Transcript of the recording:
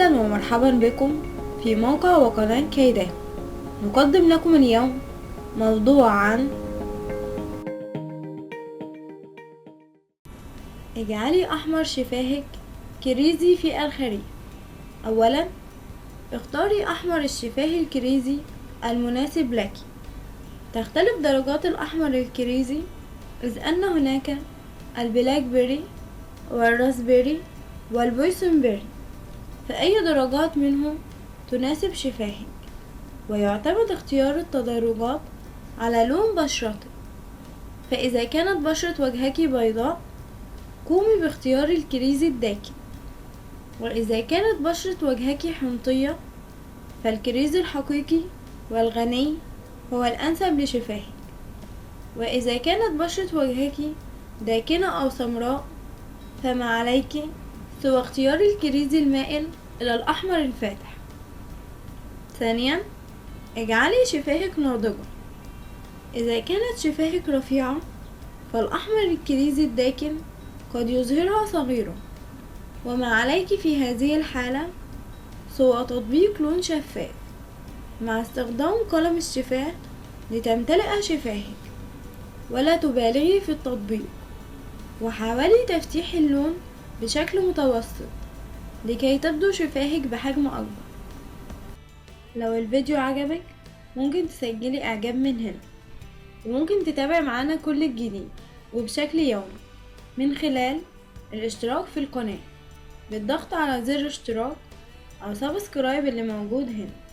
أهلا ومرحبا بكم في موقع وقناة كيدا. نقدم لكم اليوم موضوع عن اجعلي أحمر شفاهك كريزي في الخريف. أولا اختاري أحمر الشفاه الكريزي المناسب لك. تختلف درجات الأحمر الكريزي إذ أن هناك البلاك بيري والراسبيري والبويسون بيري، فأي درجات منه تناسب شفاهك، ويعتمد اختيار التدرجات على لون بشرتك. فإذا كانت بشرة وجهك بيضاء قومي باختيار الكريزي الداكن، وإذا كانت بشرة وجهك حمضية فالكريزي الحقيقي والغني هو الأنسب لشفاهك. وإذا كانت بشرة وجهك داكنة أو سمراء فما عليك سوى اختيار الكريزي المائل إلى الأحمر الفاتح. ثانيا اجعلي شفاهك ناضجة. إذا كانت شفاهك رفيعة فالأحمر الكريزي الداكن قد يظهرها صغيرة، وما عليك في هذه الحالة سوى تطبيق لون شفاف مع استخدام قلم الشفاه لتمتلئ شفاهك، ولا تبالغي في التطبيق، وحاولي تفتيح اللون بشكل متوسط لكي تبدو شفاهك بحجم أكبر. لو الفيديو عجبك ممكن تسجلي إعجاب من هنا، وممكن تتابع معانا كل الجديد وبشكل يومي من خلال الاشتراك في القناة بالضغط على زر اشتراك أو سبسكرايب اللي موجود هنا.